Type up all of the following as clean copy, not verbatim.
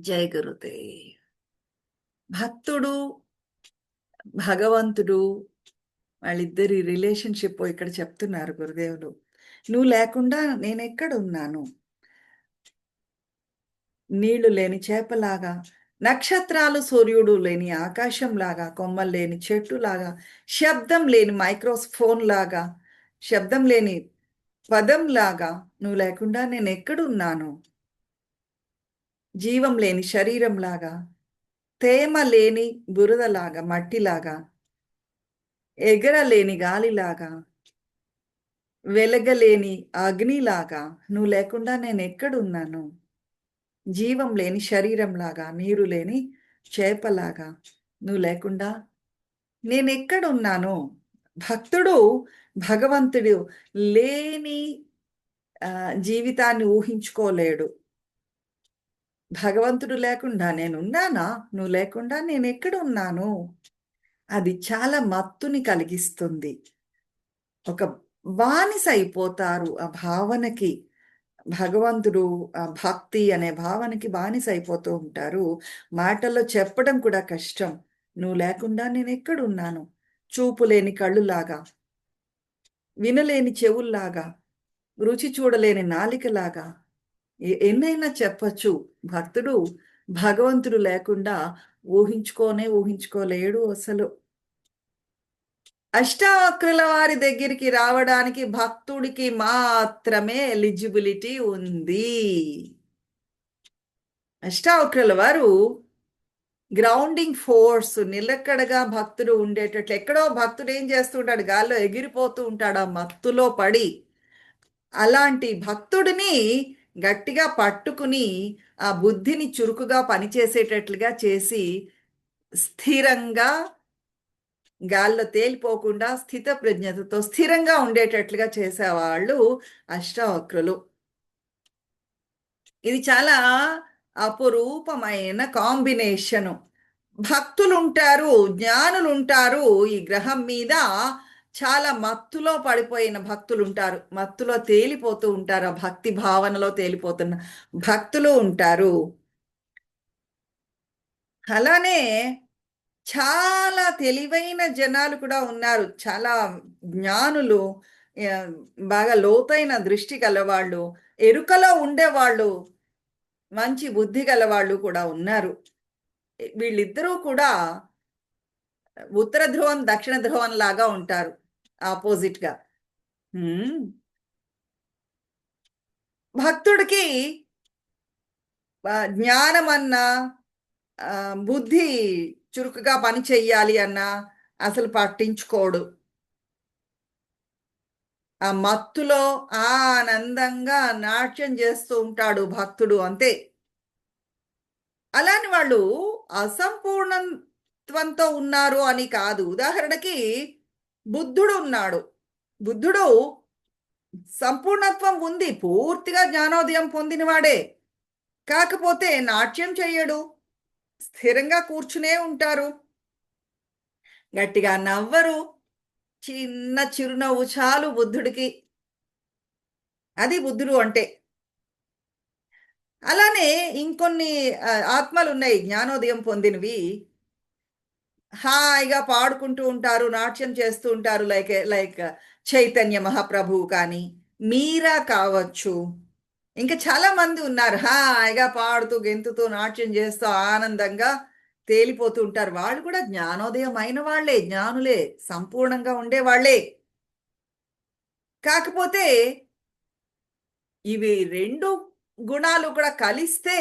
జై గురుదేవ్. భక్తుడు, భగవంతుడు వాళ్ళిద్దరి రిలేషన్షిప్ ఇక్కడ చెప్తున్నారు గురుదేవులు. నువ్వు లేకుండా నేనెక్కడున్నాను? నీళ్లు లేని చేపలాగా, నక్షత్రాలు సూర్యుడు లేని ఆకాశంలాగా, కొమ్మలు లేని చెట్టులాగా, శబ్దం లేని మైక్రోఫోన్ లాగా, శబ్దం లేని పదంలాగా నువ్వు లేకుండా నేనెక్కడున్నాను? జీవం లేని శరీరంలాగా, తేమ లేని బురదలాగా, మట్టిలాగా, ఎగరలేని గాలిలాగా, వెలగలేని అగ్నిలాగా నువ్వు లేకుండా నేను ఎక్కడున్నాను? జీవం లేని శరీరంలాగా, నీరు లేని చేపలాగా నువ్వు లేకుండా నేను ఎక్కడున్నాను? భక్తుడు భగవంతుడు లేని జీవితాన్ని ఊహించుకోలేడు. భగవంతుడు లేకుండా నేనున్నానా? నువ్వు లేకుండా నేను ఎక్కడున్నాను? అది చాలా మత్తుని కలిగిస్తుంది. ఒక బానిస అయిపోతారు ఆ భావనకి. భగవంతుడు, ఆ భక్తి అనే భావనకి బానిస అయిపోతూ ఉంటారు. మాటల్లో చెప్పడం కూడా కష్టం. నువ్వు లేకుండా నేను ఎక్కడున్నాను? చూపు లేని కళ్ళులాగా, వినలేని చెవుల్లాగా, రుచి చూడలేని నాలికలాగా ఎన్నైనా చెప్పచ్చు. భక్తుడు భగవంతుడు లేకుండా ఊహించుకోలేడు అసలు. అష్టావక్రుల వారి దగ్గరికి రావడానికి భక్తుడికి మాత్రమే ఎలిజిబిలిటీ ఉంది. అష్టావక్రుల వారు గ్రౌండింగ్ ఫోర్స్, నిలకడగా భక్తుడు ఉండేటట్లు. ఎక్కడో భక్తుడు ఏం చేస్తుంటాడు? గాల్లో ఎగిరిపోతూ ఉంటాడు ఆ మత్తులో పడి. అలాంటి భక్తుడిని గట్టిగా పట్టుకుని ఆ బుద్ధిని చురుకుగా పనిచేసేటట్లుగా చేసి స్థిరంగా గాల్లో తేలిపోకుండా స్థిత ప్రజ్ఞతతో స్థిరంగా ఉండేటట్లుగా చేసేవాళ్ళు అష్టావక్రులు. ఇది చాలా అపురూపమైన కాంబినేషను. భక్తులుంటారు, జ్ఞానులుంటారు. ఈ గ్రహం మీద చాలా మత్తులో పడిపోయిన భక్తులుంటారు. మత్తులో తేలిపోతూ ఉంటారు. ఆ భక్తి భావనలో తేలిపోతున్న భక్తులు ఉంటారు. అలానే చాలా తెలివైన జనాలు కూడా ఉన్నారు. చాలా జ్ఞానులు, బాగా లోతైన దృష్టి గలవాళ్ళు, ఎరుకలో ఉండేవాళ్ళు, మంచి బుద్ధి గలవాళ్ళు కూడా ఉన్నారు. వీళ్ళిద్దరూ కూడా ఉత్తర ధ్రువం, దక్షిణ ధ్రువం లాగా ఉంటారు ఆపోజిట్ గా. భక్తుడికి జ్ఞానం అన్నా, బుద్ధి చురుకుగా పని చెయ్యాలి అన్నా అసలు పట్టించుకోడు. ఆ మత్తులో ఆనందంగా నాట్యం చేస్తూ ఉంటాడు భక్తుడు, అంతే. అలాని వాళ్ళు అసంపూర్ణత్వంతో ఉన్నారు అని కాదు. ఉదాహరణకి బుద్ధుడు ఉన్నాడు. బుద్ధుడు సంపూర్ణత్వం ఉంది, పూర్తిగా జ్ఞానోదయం పొందినవాడే. కాకపోతే నాట్యం చెయ్యడు, స్థిరంగా కూర్చునే ఉంటారు, గట్టిగా నవ్వరు. చిన్న చిరునవ్వు చాలు బుద్ధుడికి. అది బుద్ధుడు అంటే. అలానే ఇంకొన్ని ఆత్మలు ఉన్నాయి జ్ఞానోదయం పొందినవి. హాయిగా పాడుకుంటూ ఉంటారు, నాట్యం చేస్తూ ఉంటారు. లైక్ లైక్ చైతన్య మహాప్రభువు కానీ, మీరా కావచ్చు, ఇంకా చాలా మంది ఉన్నారు. హాయిగా పాడుతూ గెంతుతూ నాట్యం చేస్తూ ఆనందంగా తేలిపోతూ ఉంటారు. వాళ్ళు కూడా జ్ఞానోదయం అయిన వాళ్ళే, జ్ఞానులే, సంపూర్ణంగా ఉండేవాళ్లే. కాకపోతే ఇవి రెండు గుణాలు కూడా కలిస్తే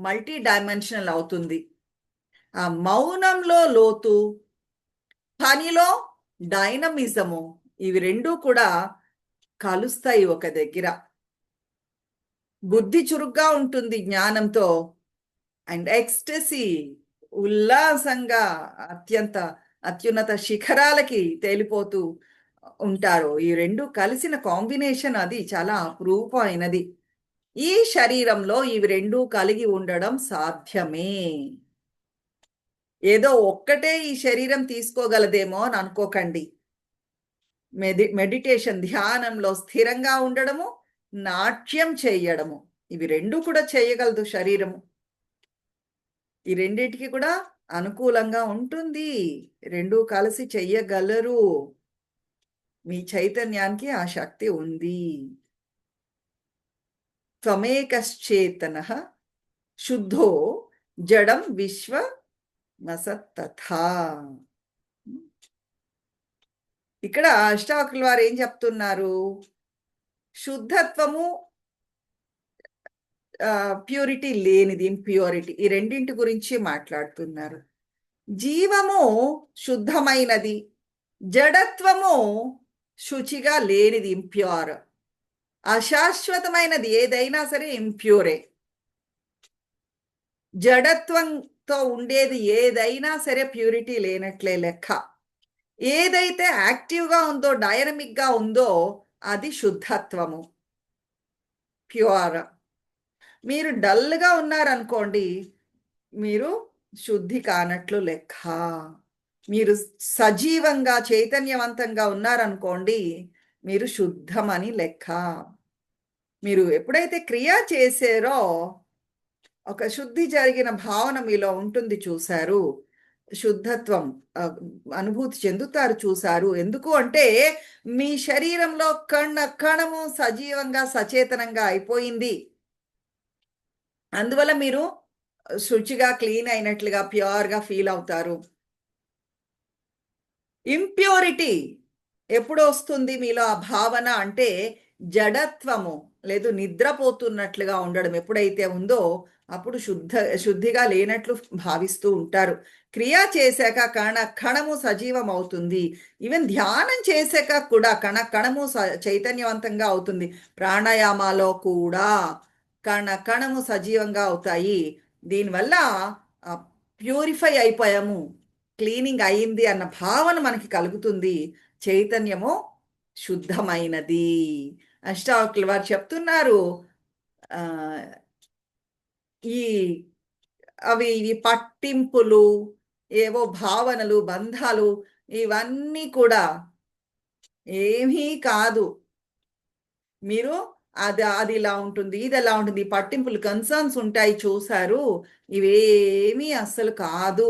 మల్టీ డైమెన్షనల్ అవుతుంది. ఆ మౌనంలో లోతు, పనిలో డైనమిజము, ఇవి రెండూ కూడా కలుస్తాయి ఒక దగ్గర. బుద్ధి చురుగ్గా ఉంటుంది జ్ఞానంతో, అండ్ ఎక్స్టసీ, ఉల్లాసంగా అత్యున్నత శిఖరాలకి తేలిపోతూ ఉంటారు. ఈ రెండు కలిసిన కాంబినేషన్ అది చాలా అపురూపమైనది. ఈ శరీరంలో ఇవి రెండు కలిగి ఉండడం సాధ్యమే. ఏదో ఒక్కటే ఈ శరీరం తీసుకోగలదేమో అని అనుకోకండి. మెడిటేషన్, ధ్యానంలో స్థిరంగా ఉండడము, నాట్యం చేయడము, ఇవి రెండు కూడా చేయగలదు శరీరము. ఈ రెండిటికి కూడా అనుకూలంగా ఉంటుంది. రెండు కలిసి చెయ్యగలరు. మీ చైతన్యానికి ఆ శక్తి ఉంది. త్వమేకశ్చేతనః శుద్ధో జడం విశ్వమసత్తథా. ఇక్కడ అష్టావక్రుల వారు ఏం చెప్తున్నారు? శుద్ధత్వము, ప్యూరిటీ లేనిది, ఇంప్యూరిటీ, ఈ రెండింటి గురించి మాట్లాడుతున్నారు. జీవము శుద్ధమైనది, జడత్వము శుచిగా లేనిది, ఇంప్యూర్. అశాశ్వతమైనది ఏదైనా సరే ఇంప్యూరే. జడత్వంతో ఉండేది ఏదైనా సరే ప్యూరిటీ లేనట్లే లెక్క. ఏదైతే యాక్టివ్గా ఉందో, డైనమిక్గా ఉందో అది శుద్ధత్వము, ప్యూర్. మీరు డల్గా ఉన్నారనుకోండి, మీరు శుద్ధి కానట్లు లెక్క. మీరు సజీవంగా చైతన్యవంతంగా ఉన్నారనుకోండి, మీరు శుద్ధమని లెక్క. మీరు ఎప్పుడైతే క్రియ చేసారో ఒక శుద్ధి జరిగిన భావన మీలో ఉంటుంది, చూశారు, శుద్ధత్వం అనుభూతి చెందుతారు, చూశారు. ఎందుకు అంటే మీ శరీరంలో కణ కణము సజీవంగా సచేతనంగా అయిపోయింది. అందువల్ల మీరు శుచిగా క్లీన్ అయినట్లుగా ప్యూర్గా ఫీల్ అవుతారు. ఇంప్యూరిటీ ఎప్పుడు వస్తుంది మీలో ఆ భావన అంటే జడత్వము లేదు నిద్రపోతున్నట్లుగా ఉండడం ఎప్పుడైతే ఉందో అప్పుడు శుద్ధిగా లేనట్లు భావిస్తూ ఉంటారు. క్రియ చేశాక కణము సజీవం అవుతుంది. ఈవెన్ ధ్యానం చేశాక కూడా కణము చైతన్యవంతంగా అవుతుంది. ప్రాణాయామాలో కూడా కణము సజీవంగా అవుతాయి. దీనివల్ల ప్యూరిఫై అయిపోయాము, క్లీనింగ్ అయింది అన్న భావన మనకి కలుగుతుంది. చైతన్యము శుద్ధమైనది. అష్టావక్రుల వారు చెప్తున్నారు, ఈ ఇవి పట్టింపులు, ఏవో భావనలు, బంధాలు, ఇవన్నీ కూడా ఏమీ కాదు. మీరు అది ఇలా ఉంటుంది, ఇది ఎలా ఉంటుంది, పట్టింపులు, కన్సర్న్స్ ఉంటాయి, చూశారు. ఇవేమీ అస్సలు కాదు.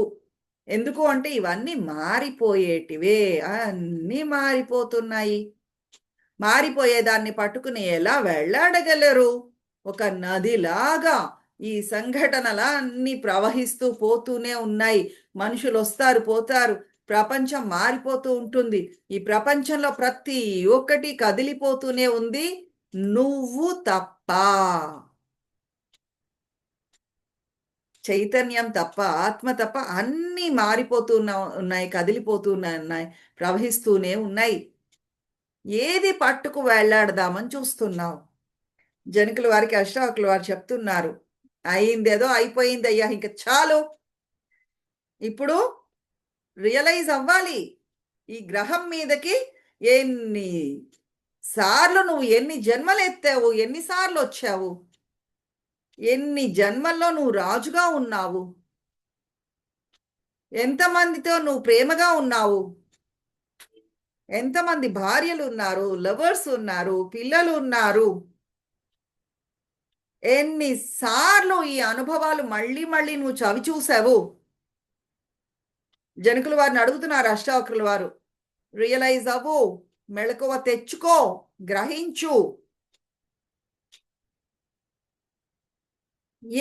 ఎందుకు అంటే ఇవన్నీ మారిపోయేటివే, అన్నీ మారిపోతున్నాయి. మారిపోయేదాన్ని పట్టుకుని ఎలా వెళ్ళాడగలరు? ఒక నదిలాగా ఈ సంఘటనలన్నీ ప్రవహిస్తూ పోతూనే ఉన్నాయి. మనుషులు వస్తారు, పోతారు, ప్రపంచం మారిపోతూ ఉంటుంది. ఈ ప్రపంచంలో ప్రతి ఒక్కటి కదిలిపోతూనే ఉంది, నువ్వు తప్ప. చైతన్యం తప్ప, ఆత్మ తప్ప అన్నీ మారిపోతూ ఉన్నాయి, కదిలిపోతూ ఉన్నాయి, ప్రవహిస్తూనే ఉన్నాయి. ఏది పట్టుకు వేళ్లాడదామని చూస్తున్నావు? జనకుల వారికి అష్టావకుల వారు చెప్తున్నారు, అయిందేదో అయిపోయింది అయ్యా, ఇంక చాలు. ఇప్పుడు రియలైజ్ అవ్వాలి. ఈ గ్రహం మీదకి ఎన్ని సార్లు నువ్వు ఎన్ని జన్మలు ఎత్తావు, ఎన్నిసార్లు వచ్చావు, ఎన్ని జన్మల్లో నువ్వు రాజుగా ఉన్నావు, ఎంతమందితో నువ్వు ప్రేమగా ఉన్నావు, ఎంతమంది భార్యలు ఉన్నారు, లవర్స్ ఉన్నారు, పిల్లలు ఉన్నారు. ఎన్నిసార్లు ఈ అనుభవాలు మళ్ళీ మళ్ళీ నువ్వు చవి చూసావు? జనకుల వారిని అడుగుతున్నారు అష్టావక్రుల వారు, రియలైజ్ అవ్వు, మెళకువ తెచ్చుకో, గ్రహించు.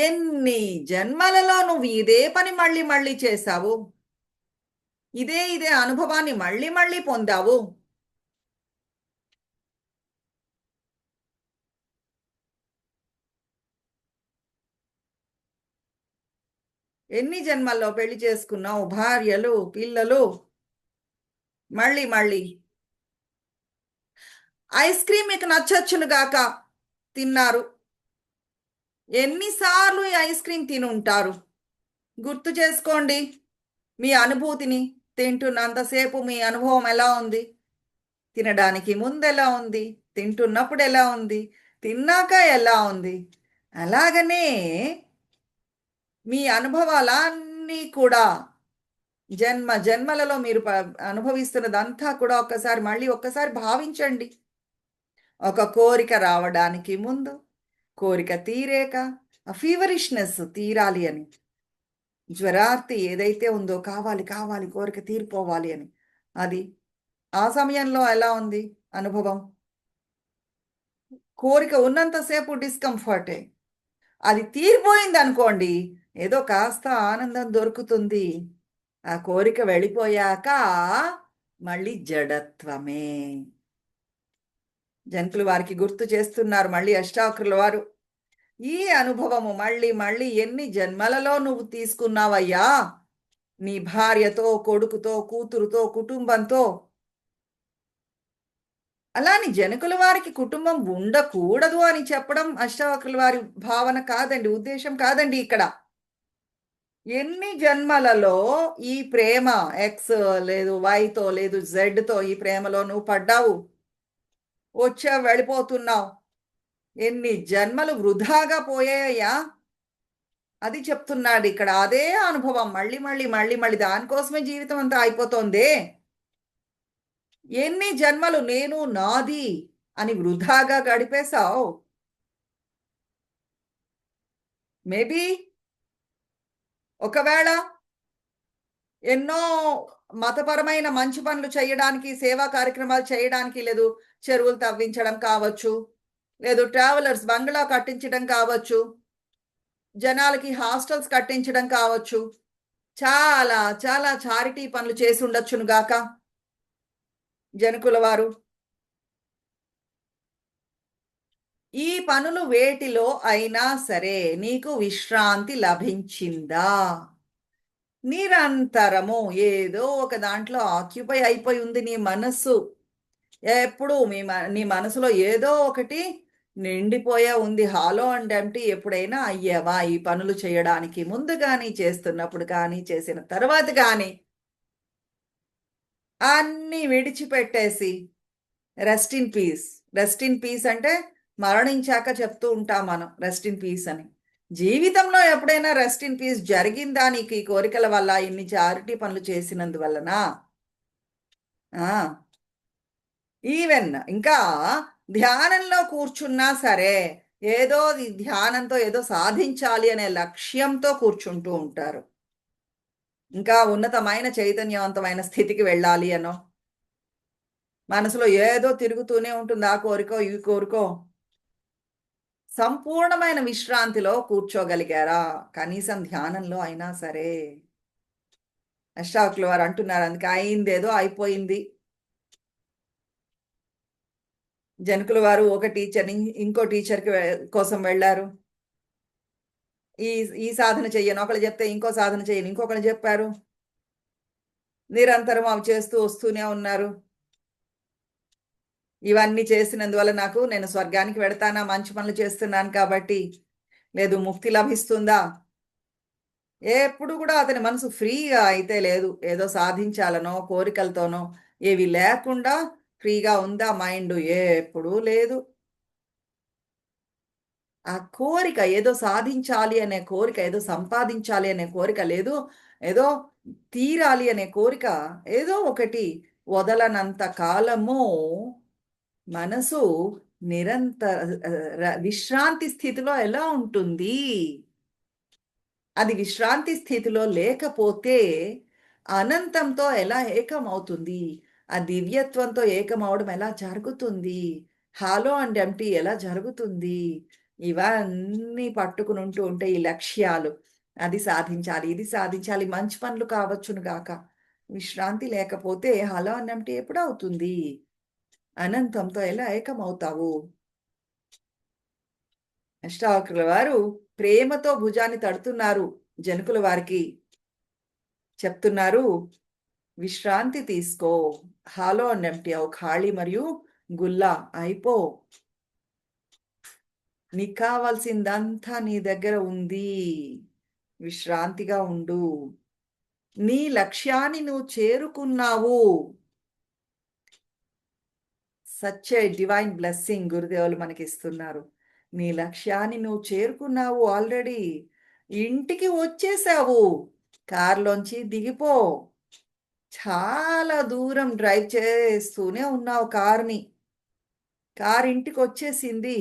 ఎన్ని జన్మలలో నువ్వు ఇదే పని మళ్ళీ మళ్ళీ చేశావు, ఇదే అనుభవాన్ని మళ్ళీ మళ్ళీ పొందావు. ఎన్ని జన్మల్లో పెళ్లి చేసుకున్నావు, భార్యలు, పిల్లలు, మళ్ళీ మళ్ళీ. ఐస్ క్రీమ్ మీకు నచ్చచ్చును గాక తిన్నారు, ఎన్నిసార్లు ఈ ఐస్ క్రీమ్ తిని ఉంటారు? గుర్తు చేసుకోండి మీ అనుభూతిని. తింటున్నంతసేపు మీ అనుభవం ఎలా ఉంది? తినడానికి ముందు ఎలా ఉంది? తింటున్నప్పుడు ఎలా ఉంది? తిన్నాక ఎలా ఉంది? అలాగనే మీ అనుభవాలన్నీ కూడా జన్మలలో మీరు అనుభవిస్తున్నదంతా కూడా మళ్ళీ ఒక్కసారి భావించండి. ఒక కోరిక రావడానికి ముందు, కోరిక తీరేక, ఆ ఫీవరిష్నెస్ తీరాలి అని జ్వరార్తి ఏదైతే ఉందో కావాలి కావాలి కోరిక తీరిపోవాలి అని, అది ఆ సమయంలో ఎలా ఉంది అనుభవం? కోరిక ఉన్నంతసేపు డిస్కంఫర్టే. అది తీరిపోయింది అనుకోండి, ఏదో కాస్త ఆనందం దొరుకుతుంది. ఆ కోరిక వెళ్ళిపోయాక మళ్ళీ జడత్వమే. జంకులు వారికి గుర్తు చేస్తున్నారు మళ్ళీ అష్టావక్రుల వారు. ఈ అనుభవము మళ్ళీ మళ్ళీ ఎన్ని జన్మలలో నువ్వు తీసుకున్నావయ్యా, నీ భార్యతో, కొడుకుతో, కూతురుతో, కుటుంబంతో. అలాని జనకుల వారికి కుటుంబం ఉండకూడదు అని చెప్పడం అష్టావక్రుల వారి భావన కాదండి, ఉద్దేశం కాదండి ఇక్కడ. ఎన్ని జన్మలలో ఈ ప్రేమ ఎక్స్ లేదు వైతో లేదు జెడ్తో ఈ ప్రేమలో నువ్వు పడ్డావు, వచ్చావు, వెళ్ళిపోతున్నావు. ఎన్ని జన్మలు వృధాగా పోయాయ్యా, అది చెప్తున్నాడు ఇక్కడ. అదే అనుభవం మళ్ళీ మళ్ళీ మళ్ళీ మళ్ళీ దానికోసమే జీవితం అంతా అయిపోతోంది. ఎన్ని జన్మలు నేను నాది అని వృధాగా గడిపేశావు. మేబీ ఒకవేళ ఎన్నో మతపరమైన మంచి పనులు చేయడానికి, సేవా కార్యక్రమాలు చేయడానికి, లేదు చెరువులు తవ్వించడం కావచ్చు, లేదు ట్రావెలర్స్ బంగ్లా కట్టించడం కావచ్చు, జనాలకి హాస్టల్స్ కట్టించడం కావచ్చు, చాలా చాలా చారిటీ పనులు చేసి ఉండొచ్చును గాక జనకుల వారు. ఈ పనులు వేటిలో అయినా సరే నీకు విశ్రాంతి లభించిందా? నిరంతరము ఏదో ఒక దాంట్లో ఆక్యుపై అయిపోయి ఉంది నీ మనస్సు. ఎప్పుడు నీ మనసులో ఏదో ఒకటి నిండిపోయే ఉంది. హాలో అండ్ ఎంప్టీ ఎప్పుడైనా అయ్యావా ఈ పనులు చేయడానికి ముందు కానీ, చేస్తున్నప్పుడు కానీ, చేసిన తర్వాత కానీ? అన్నీ విడిచిపెట్టేసి rest in peace. Rest in peace అంటే మరణించాక చెప్తూ ఉంటాం మనం రెస్ట్ ఇన్ పీస్ అని. జీవితంలో ఎప్పుడైనా రెస్ట్ ఇన్ పీస్ జరిగిందా నీకు ఈ కోరికల వల్ల, ఇన్ని చారిటీ పనులు చేసినందువల్లనా? ఈవెన్ ఇంకా ధ్యానంలో కూర్చున్నా సరే ఏదో ధ్యానంతో ఏదో సాధించాలి అనే లక్ష్యంతో కూర్చుంటూ ఉంటారు. ఇంకా ఉన్నతమైన చైతన్యవంతమైన స్థితికి వెళ్ళాలి అనో, మనసులో ఏదో తిరుగుతూనే ఉంటుంది, ఆ కోరికో ఈ కోరికో. సంపూర్ణమైన విశ్రాంతిలో కూర్చోగలిగారా కనీసం ధ్యానంలో అయినా సరే? అష్టావకుల వారు అంటున్నారు అందుకే, అయిందేదో అయిపోయింది. జనకుల వారు ఒక టీచర్ని ఇంకో టీచర్కి కోసం వెళ్ళారు. ఈ ఈ సాధన చెయ్యను ఒకళ్ళు చెప్తే ఇంకో సాధన చెయ్యను ఇంకొకళ్ళు చెప్పారు. నిరంతరం అవి చేస్తూ వస్తూనే ఉన్నారు. ఇవన్నీ చేసినందువల్ల నేను స్వర్గానికి వెడతానా, మంచి పనులు చేస్తున్నాను కాబట్టి, లేదు ముక్తి లభిస్తుందా? ఎప్పుడు కూడా అతని మనసు ఫ్రీగా అయితే లేదు. ఏదో సాధించాలనో కోరికలతోనో ఏవి లేకుండా ఫ్రీగా ఉందా మైండ్? ఎప్పుడూ లేదు. ఆ కోరిక ఏదో సాధించాలి అనే కోరిక, ఏదో సంపాదించాలి అనే కోరిక లేదు. ఏదో తీరాలి అనే కోరిక, ఏదో ఒకటి వదలనంత కాలము మనసు విశ్రాంతి స్థితిలో ఎలా ఉంటుంది? అది విశ్రాంతి స్థితిలో లేకపోతే అనంతంతో ఎలా ఏకమవుతుంది? ఆ దివ్యత్వంతో ఏకమవడం ఎలా జరుగుతుంది? హాలో అండ్ ఎంప్టీ ఎలా జరుగుతుంది? ఇవన్నీ పట్టుకుని ఉంటే ఈ లక్ష్యాలు, అది సాధించాలి, ఇది సాధించాలి, మంచి పనులు కావచ్చును గాక. విశ్రాంతి లేకపోతే హాలో అండ్ ఎంప్టీ ఎప్పుడవుతుంది? అనంతంతో ఎలా ఏకమవుతావు? అష్టావక్రుల వారు ప్రేమతో భుజాన్ని తడుతున్నారు జనకుల వారికి. చెప్తున్నారు, విశ్రాంతి తీసుకో. హాలో అండ్ ఎంప్టీ అవు, ఖాళీ మరియు గుల్లా అయిపో. నీకు కావాల్సిందంతా నీ దగ్గర ఉంది. విశ్రాంతిగా ఉండు. నీ లక్ష్యాన్ని నువ్వు చేరుకున్నావు. సచ్ ఏ డివైన్ బ్లెస్సింగ్ గురుదేవులు మనకిస్తున్నారు. నీ లక్ష్యాన్ని నువ్వు చేరుకున్నావు ఆల్రెడీ. ఇంటికి వచ్చేసావు. కారులోంచి దిగిపో. చాలా దూరం డ్రైవ్ చేస్తూనే ఉన్నావు కార్ని. కార్ ఇంటికొచ్చేసింది.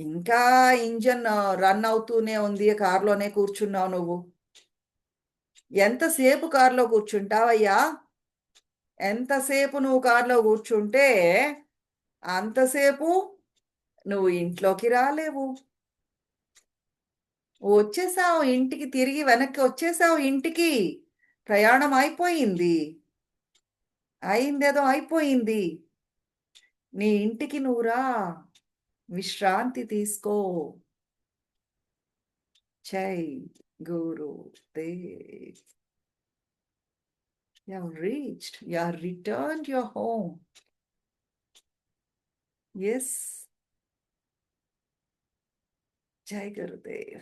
ఇంకా ఇంజన్ రన్ అవుతూనే ఉంది. కార్‌లోనే కూర్చున్నావు నువ్వు. ఎంతసేపు కారులో కూర్చుంటావయ్యా? ఎంతసేపు నువ్వు కారులో కూర్చుంటే అంతసేపు నువ్వు ఇంట్లోకి రాలేవు. వచ్చేసావు ఇంటికి, తిరిగి వెనక్కి వచ్చేసావు ఇంటికి. ప్రయాణం అయిపోయింది. అయిందేదో అయిపోయింది. నీ ఇంటికి నువ్వు రా. విశ్రాంతి తీసుకో. జై Gurudev. You have reached. You have returned your home. Yes. Jai Gurudev.